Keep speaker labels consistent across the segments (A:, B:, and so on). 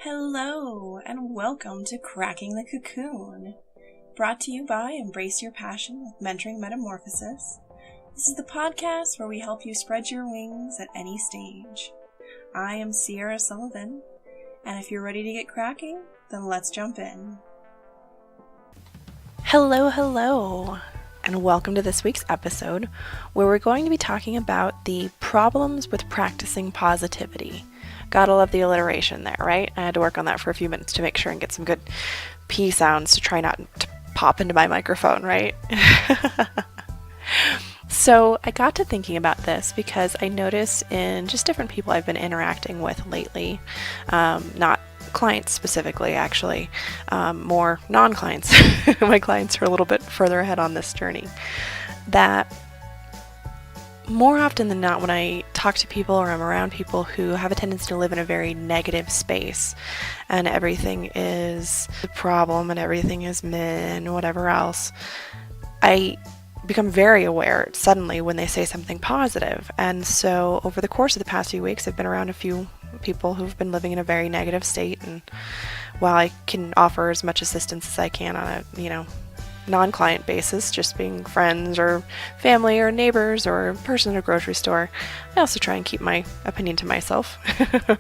A: Hello, and welcome to Cracking the Cocoon, brought to you by Embrace Your Passion with Mentoring Metamorphosis. This is the podcast where we help you spread your wings at any stage. I am Sierra Sullivan, and if you're ready to get cracking, then let's jump in. Hello, and welcome to this week's episode, where we're going to be talking about the problems with practicing positivity. Gotta love the alliteration there, right? I had to work on that for a few minutes to make sure and get some good P sounds to try not to pop into my microphone, right? So I got to thinking about this because I noticed in just different people I've been interacting with lately, not clients specifically, actually, more non-clients. My clients are a little bit further ahead on this journey, that more often than not, when I talk to people or I'm around people who have a tendency to live in a very negative space and everything is a problem and everything is meh and whatever else, I become very aware suddenly when they say something positive. And so over the course of the past few weeks, I've been around a few people who've been living in a very negative state, and while I can offer as much assistance as I can on a, non-client basis, just being friends or family or neighbors or a person in a grocery store, I also try and keep my opinion to myself,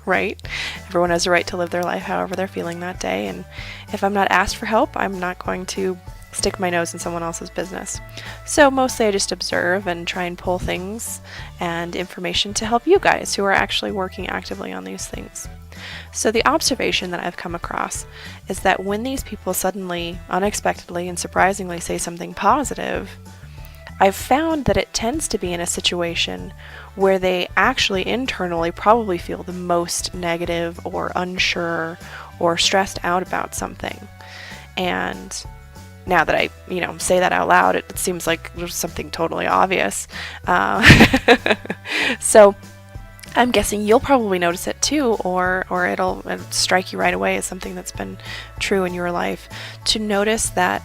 A: right? Everyone has a right to live their life however they're feeling that day, and if I'm not asked for help, I'm not going to stick my nose in someone else's business. So mostly I just observe and try and pull things and information to help you guys who are actually working actively on these things. So the observation that I've come across is that when these people suddenly, unexpectedly, and surprisingly say something positive, I've found that it tends to be in a situation where they actually internally probably feel the most negative or unsure or stressed out about something. And now that I, say that out loud, it seems like there's something totally obvious. So I'm guessing you'll probably notice it too, or it'll strike you right away as something that's been true in your life, to notice that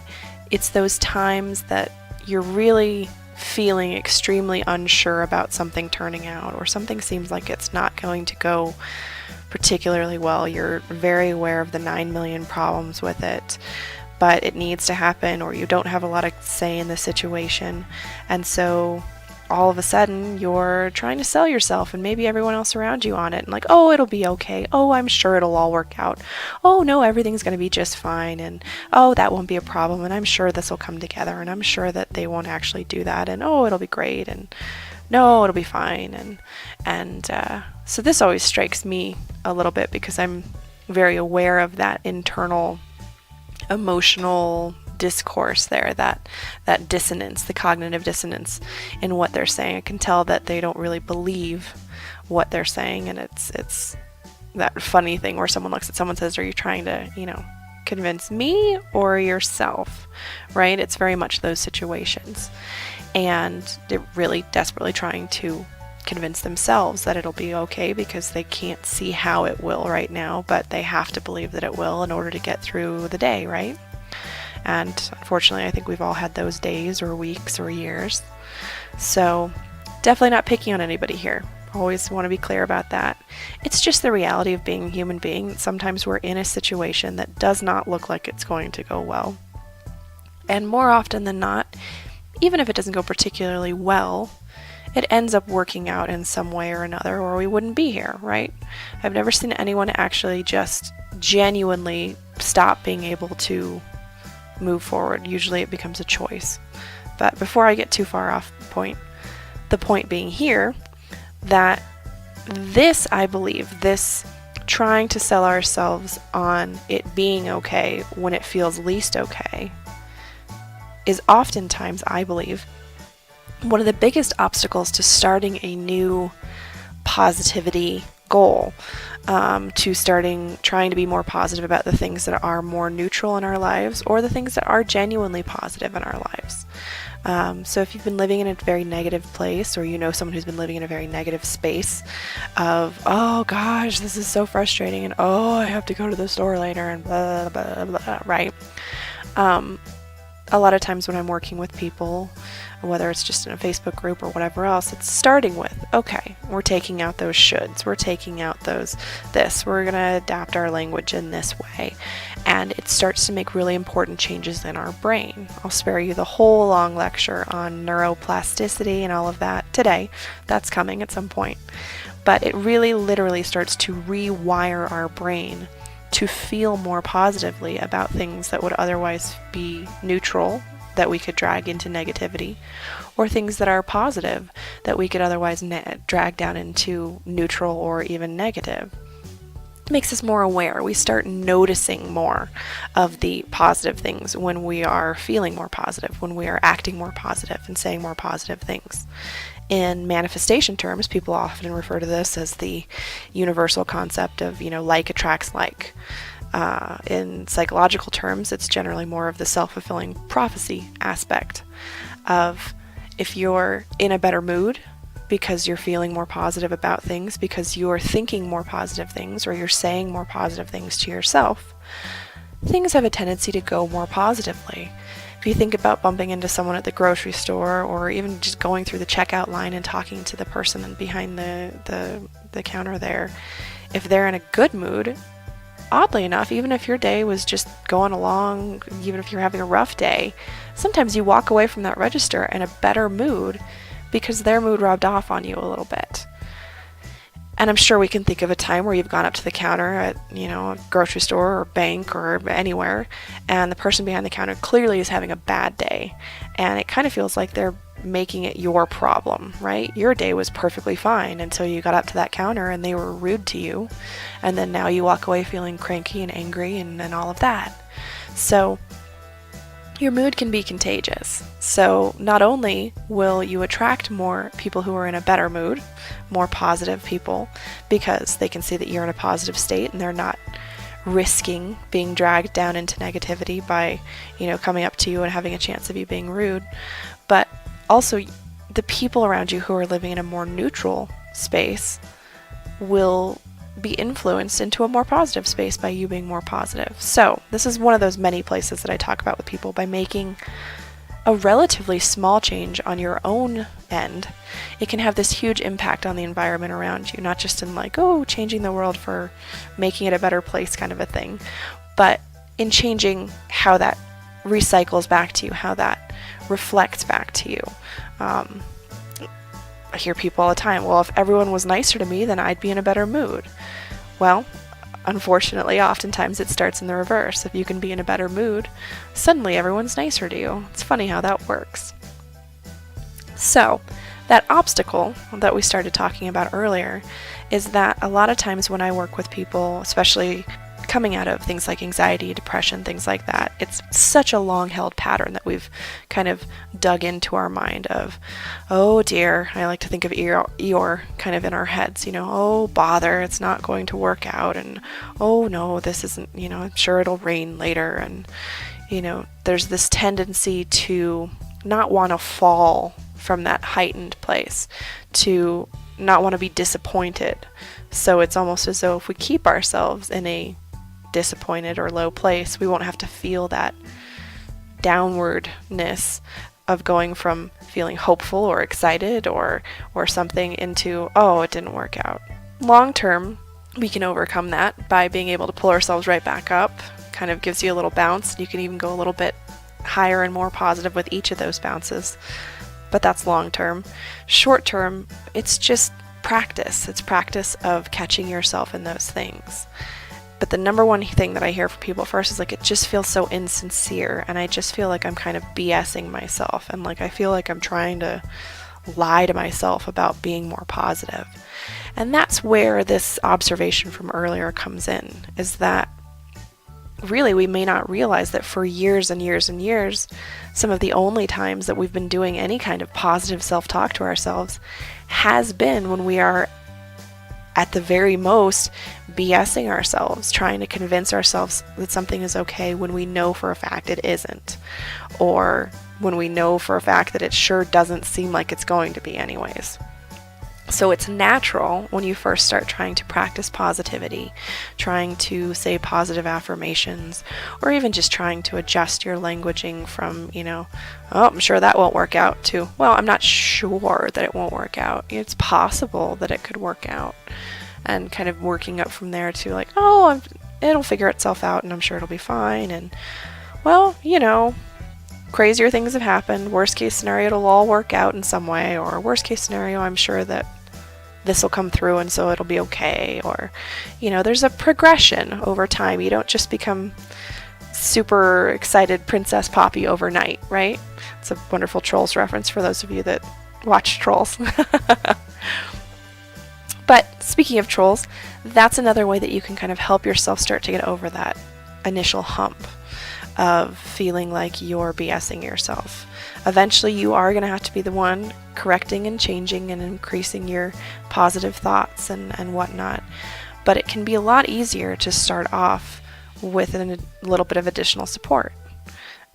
A: it's those times that you're really feeling extremely unsure about something turning out, or something seems like it's not going to go particularly well. You're very aware of the 9 million problems with it, but it needs to happen, or you don't have a lot of say in the situation, and so all of a sudden you're trying to sell yourself and maybe everyone else around you on it, and like, oh, it'll be okay, oh, I'm sure it'll all work out, oh no, everything's going to be just fine, and oh, that won't be a problem, and I'm sure this will come together, and I'm sure that they won't actually do that, and oh, it'll be great, and no, it'll be fine, and so this always strikes me a little bit because I'm very aware of that internal emotional discourse there, that dissonance, the cognitive dissonance in what they're saying. I can tell that they don't really believe what they're saying, and it's that funny thing where someone looks at someone and says, are you trying to, convince me or yourself, right? It's very much those situations, and they're really desperately trying to convince themselves that it'll be okay because they can't see how it will right now, but they have to believe that it will in order to get through the day, right? And unfortunately, I think we've all had those days or weeks or years. So definitely not picking on anybody here. Always want to be clear about that. It's just the reality of being a human being. Sometimes we're in a situation that does not look like it's going to go well. And more often than not, even if it doesn't go particularly well, it ends up working out in some way or another, or we wouldn't be here, right? I've never seen anyone actually just genuinely stop being able to move forward. Usually it becomes a choice. But before I get too far off the point being here, that this, I believe, this trying to sell ourselves on it being okay when it feels least okay, is oftentimes, I believe, one of the biggest obstacles to starting a new positivity goal, to trying to be more positive about the things that are more neutral in our lives, or the things that are genuinely positive in our lives. So if you've been living in a very negative place, or someone who's been living in a very negative space of, oh gosh, this is so frustrating, and oh, I have to go to the store later, and blah, blah, blah, blah, right? a lot of times when I'm working with people, whether it's just in a Facebook group or whatever else, it's starting with, okay, we're taking out those shoulds, we're taking out those this, we're going to adapt our language in this way. And it starts to make really important changes in our brain. I'll spare you the whole long lecture on neuroplasticity and all of that today. That's coming at some point. But it really literally starts to rewire our brain to feel more positively about things that would otherwise be neutral, that we could drag into negativity, or things that are positive that we could otherwise drag down into neutral or even negative. It makes us more aware. We start noticing more of the positive things when we are feeling more positive, when we are acting more positive and saying more positive things. In manifestation terms, people often refer to this as the universal concept of, like attracts like. In psychological terms, it's generally more of the self-fulfilling prophecy aspect of if you're in a better mood because you're feeling more positive about things, because you're thinking more positive things, or you're saying more positive things to yourself, things have a tendency to go more positively. If you think about bumping into someone at the grocery store, or even just going through the checkout line and talking to the person behind the counter there, if they're in a good mood, oddly enough, even if your day was just going along, even if you're having a rough day, sometimes you walk away from that register in a better mood because their mood rubbed off on you a little bit. And I'm sure we can think of a time where you've gone up to the counter at, a grocery store or bank or anywhere, and the person behind the counter clearly is having a bad day. And it kind of feels like they're making it your problem, right? Your day was perfectly fine until you got up to that counter and they were rude to you. And then now you walk away feeling cranky and angry and all of that. So your mood can be contagious. So not only will you attract more people who are in a better mood, more positive people, because they can see that you're in a positive state and they're not risking being dragged down into negativity by, coming up to you and having a chance of you being rude, but also the people around you who are living in a more neutral space will be influenced into a more positive space by you being more positive. So this is one of those many places that I talk about with people. By making a relatively small change on your own end, it can have this huge impact on the environment around you, not just in changing the world for making it a better place kind of a thing, but in changing how that recycles back to you, how that reflects back to you. I hear people all the time, well, if everyone was nicer to me, then I'd be in a better mood. Well, unfortunately, oftentimes it starts in the reverse. If you can be in a better mood, suddenly everyone's nicer to you. It's funny how that works. So, that obstacle that we started talking about earlier is that a lot of times when I work with people, especially coming out of things like anxiety, depression, things like that, it's such a long-held pattern that we've kind of dug into our mind of, oh dear, I like to think of Eeyore kind of in our heads, oh bother, it's not going to work out, and oh no, this isn't, I'm sure it'll rain later, and there's this tendency to not want to fall from that heightened place, to not want to be disappointed. So it's almost as though if we keep ourselves in a disappointed or low place, we won't have to feel that downwardness of going from feeling hopeful or excited or something into, oh, it didn't work out. Long term, we can overcome that by being able to pull ourselves right back up. Kind of gives you a little bounce. You can even go a little bit higher and more positive with each of those bounces. But that's long term. Short term, it's just practice. It's practice of catching yourself in those things. But the number one thing that I hear from people first is it just feels so insincere, and I just feel like I'm kind of BSing myself, and I feel like I'm trying to lie to myself about being more positive. And that's where this observation from earlier comes in, is that really we may not realize that for years and years and years, some of the only times that we've been doing any kind of positive self-talk to ourselves has been when we are at the very most BSing ourselves, trying to convince ourselves that something is okay when we know for a fact it isn't, or when we know for a fact that it sure doesn't seem like it's going to be anyways. So it's natural when you first start trying to practice positivity, trying to say positive affirmations, or even just trying to adjust your languaging from, oh, I'm sure that won't work out, to, well, I'm not sure that it won't work out. It's possible that it could work out. And kind of working up from there to like, oh, it'll figure itself out and I'm sure it'll be fine. And, well, crazier things have happened. Worst case scenario, it'll all work out in some way. Or worst case scenario, I'm sure that this will come through and so it'll be okay. Or, there's a progression over time. You don't just become super excited Princess Poppy overnight, right? It's a wonderful Trolls reference for those of you that watch Trolls. But speaking of Trolls, that's another way that you can kind of help yourself start to get over that initial hump of feeling like you're BSing yourself. Eventually you are going to have to be the one correcting and changing and increasing your positive thoughts and whatnot. But it can be a lot easier to start off with a little bit of additional support.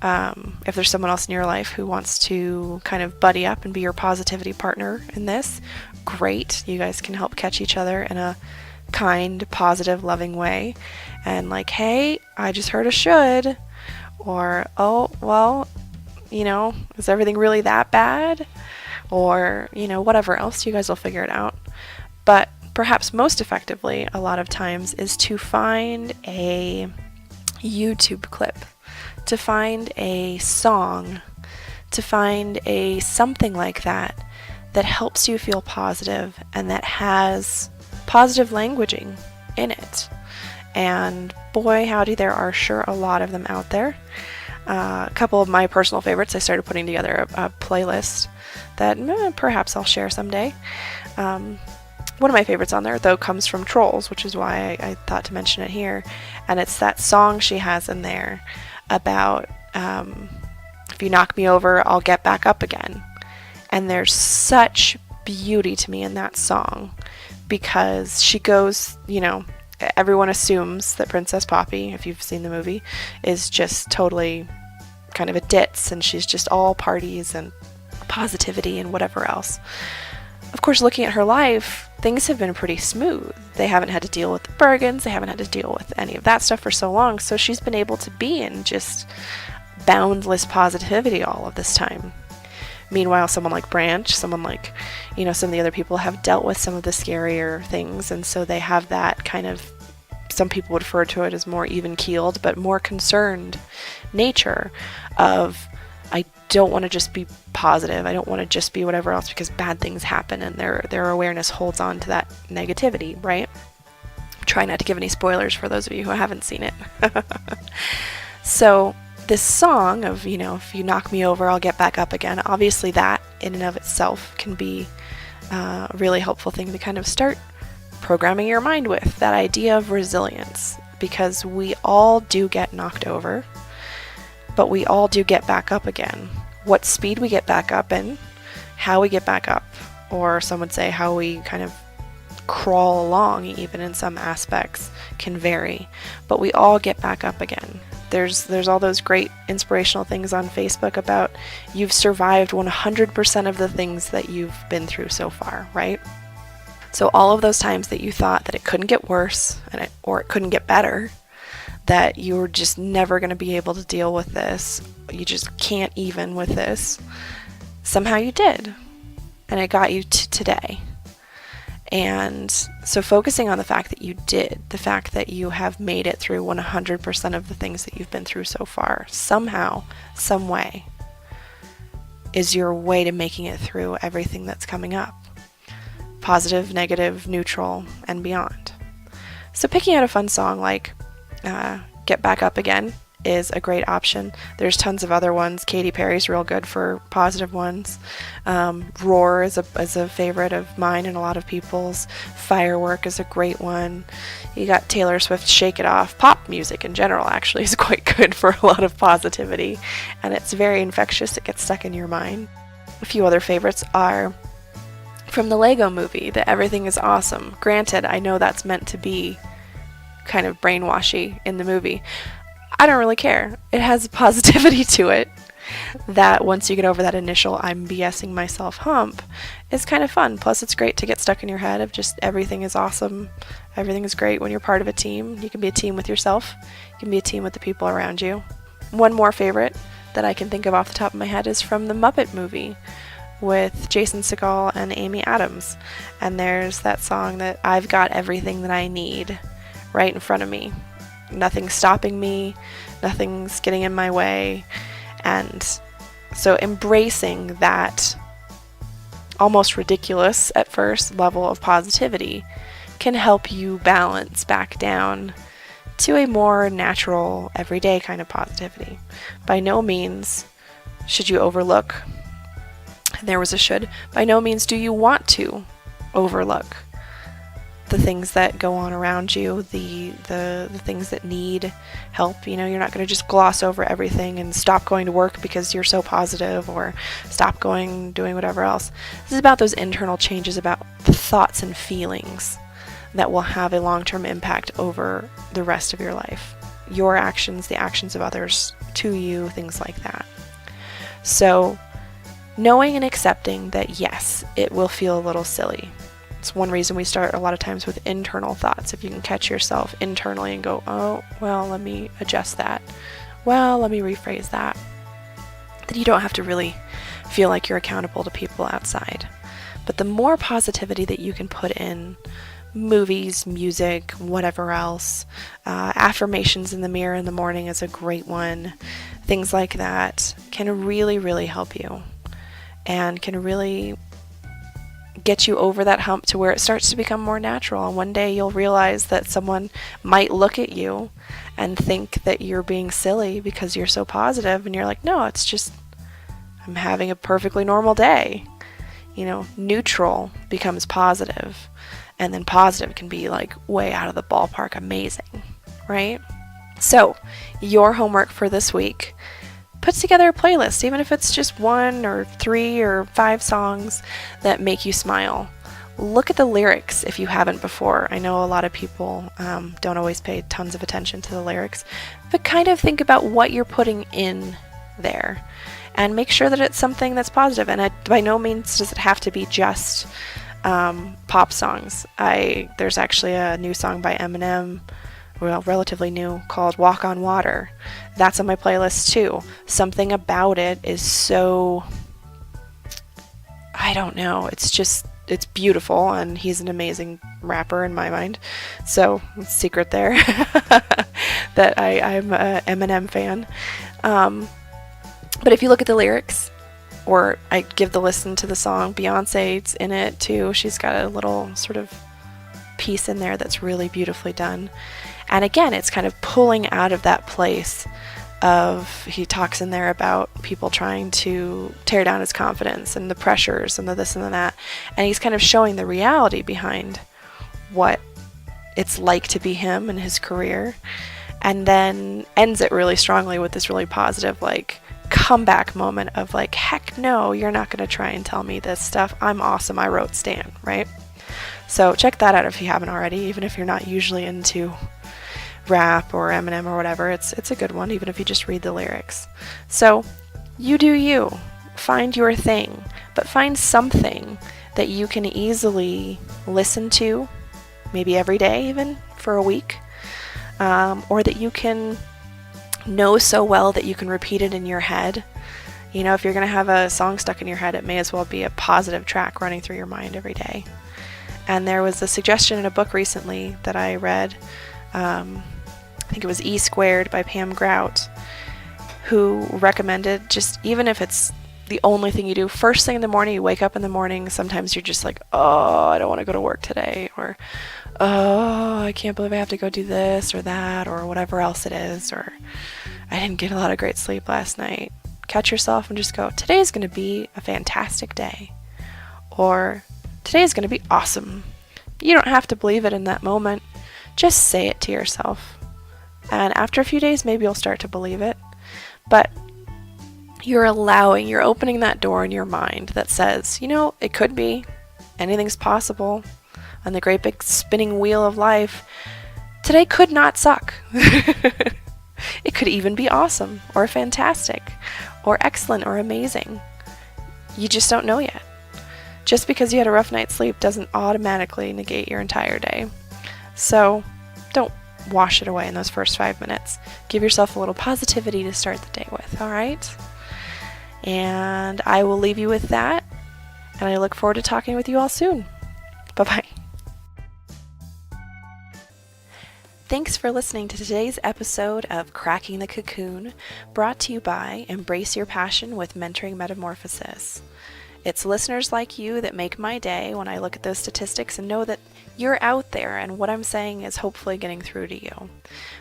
A: If there's someone else in your life who wants to kind of buddy up and be your positivity partner in this, great. You guys can help catch each other in a kind, positive, loving way. And like, hey, I just heard a should. Or, oh, well, is everything really that bad? Or, whatever else, you guys will figure it out. But perhaps most effectively, a lot of times, is to find a YouTube clip, to find a song, to find a something like that helps you feel positive and that has positive languaging in it. And boy, howdy, there are sure a lot of them out there. A couple of my personal favorites, I started putting together a playlist that perhaps I'll share someday. One of my favorites on there, though, comes from Trolls, which is why I thought to mention it here. And it's that song she has in there about, if you knock me over, I'll get back up again. And there's such beauty to me in that song because she goes, everyone assumes that Princess Poppy, if you've seen the movie, is just totally kind of a ditz and she's just all parties and positivity and whatever else. Of course, looking at her life, things have been pretty smooth. They haven't had to deal with the Bergens, they haven't had to deal with any of that stuff for so long, so she's been able to be in just boundless positivity all of this time. Meanwhile, someone like Branch, someone like, some of the other people have dealt with some of the scarier things, and so they have that kind of, some people would refer to it as more even-keeled, but more concerned nature of, I don't want to just be positive, I don't want to just be whatever else because bad things happen, and their awareness holds on to that negativity, right? Try not to give any spoilers for those of you who haven't seen it. So, this song of, if you knock me over, I'll get back up again, obviously that in and of itself can be a really helpful thing to kind of start programming your mind with, that idea of resilience, because we all do get knocked over, but we all do get back up again. What speed we get back up in, how we get back up, or some would say how we kind of crawl along, even in some aspects, can vary, but we all get back up again. There's all those great inspirational things on Facebook about you've survived 100% of the things that you've been through so far, right? So all of those times that you thought that it couldn't get worse or it couldn't get better, that you were just never going to be able to deal with this, you just can't even with this, somehow you did, and it got you to today. And so focusing on the fact that you did, the fact that you have made it through 100% of the things that you've been through so far, somehow, some way, is your way to making it through everything that's coming up. Positive, negative, neutral, and beyond. So picking out a fun song like Get Back Up Again is a great option. There's tons of other ones. Katy Perry's real good for positive ones. Roar is a favorite of mine and a lot of people's. Firework is a great one. You got Taylor Swift's Shake It Off. Pop music in general actually is quite good for a lot of positivity, and it's very infectious. It gets stuck in your mind. A few other favorites are from the Lego movie, that everything is awesome. Granted, I know that's meant to be kind of brainwashy in the movie. I don't really care. It has positivity to it that once you get over that initial I'm BSing myself hump, is kind of fun. Plus, it's great to get stuck in your head of just everything is awesome. Everything is great when you're part of a team. You can be a team with yourself. You can be a team with the people around you. One more favorite that I can think of off the top of my head is from the Muppet movie with Jason Segel and Amy Adams. And there's that song that I've got everything that I need right in front of me. Nothing's stopping me. Nothing's getting in my way. And so embracing that almost ridiculous at first level of positivity can help you balance back down to a more natural, everyday kind of positivity. By no means should you overlook, and there was a should, by no means do you want to overlook the things that go on around you, the things that need help. You know, you're not going to just gloss over everything and stop going to work because you're so positive, or stop doing whatever else. This is about those internal changes, about the thoughts and feelings that will have a long-term impact over the rest of your life. Your actions, the actions of others to you, things like that. So, knowing and accepting that yes, it will feel a little silly. It's one reason we start a lot of times with internal thoughts. If you can catch yourself internally and go, oh, well, let me adjust that. Well, let me rephrase that. Then you don't have to really feel like you're accountable to people outside. But the more positivity that you can put in, movies, music, whatever else, affirmations in the mirror in the morning is a great one. Things like that can really, really help you and can really get you over that hump to where it starts to become more natural. And one day you'll realize that someone might look at you and think that you're being silly because you're so positive, and you're like, no, it's just, I'm having a perfectly normal day. You know, neutral becomes positive, and then positive can be like way out of the ballpark amazing, right? So, your homework for this week: put together a playlist, even if it's just 1 or 3 or 5 songs that make you smile. Look at the lyrics if you haven't before. I know a lot of people don't always pay tons of attention to the lyrics, but kind of think about what you're putting in there and make sure that it's something that's positive. And by no means does it have to be just pop songs. There's actually a new song by Eminem, well, relatively new, called Walk on Water. That's on my playlist too. Something about it is so, I don't know, it's beautiful, and he's an amazing rapper in my mind. So, secret there that I'm an Eminem fan. But if you look at the lyrics, or I give the listen to the song, Beyonce's in it too. She's got a little sort of piece in there that's really beautifully done. And again, it's kind of pulling out of that place of, he talks in there about people trying to tear down his confidence and the pressures and the this and the that. And he's kind of showing the reality behind what it's like to be him and his career. And then ends it really strongly with this really positive, like, comeback moment of like, heck no, you're not going to try and tell me this stuff. I'm awesome. I wrote Stan, right? So check that out if you haven't already, even if you're not usually into rap or Eminem or whatever. It's a good one, even if you just read the lyrics. So you do you. Find your thing, but find something that you can easily listen to, maybe every day even, for a week, or that you can know so well that you can repeat it in your head. You know, if you're going to have a song stuck in your head, it may as well be a positive track running through your mind every day. And there was a suggestion in a book recently that I read, I think it was E Squared by Pam Grout, who recommended, just even if it's the only thing you do, first thing in the morning, you wake up in the morning, sometimes you're just like, oh, I don't want to go to work today, or oh, I can't believe I have to go do this or that, or whatever else it is, or I didn't get a lot of great sleep last night. Catch yourself and just go, today's going to be a fantastic day, or today's going to be awesome. You don't have to believe it in that moment. Just say it to yourself. And after a few days, maybe you'll start to believe it. But you're opening that door in your mind that says, you know, it could be. Anything's possible. On the great big spinning wheel of life, today could not suck. It could even be awesome, or fantastic, or excellent, or amazing. You just don't know yet. Just because you had a rough night's sleep doesn't automatically negate your entire day. So don't wash it away in those first 5 minutes. Give yourself a little positivity to start the day with, all right? And I will leave you with that, and I look forward to talking with you all soon. Bye-bye. Thanks for listening to today's episode of Cracking the Cocoon, brought to you by Embrace Your Passion with Mentoring Metamorphosis. It's listeners like you that make my day when I look at those statistics and know that you're out there and what I'm saying is hopefully getting through to you.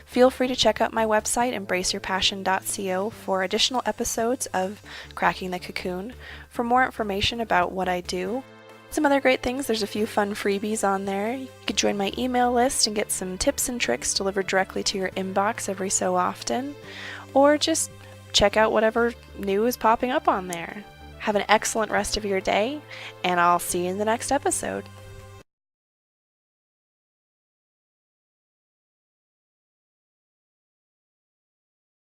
A: Feel free to check out my website, embraceyourpassion.co, for additional episodes of Cracking the Cocoon. For more information about what I do, some other great things, there's a few fun freebies on there. You could join my email list and get some tips and tricks delivered directly to your inbox every so often, or just check out whatever new is popping up on there. Have an excellent rest of your day, and I'll see you in the next episode.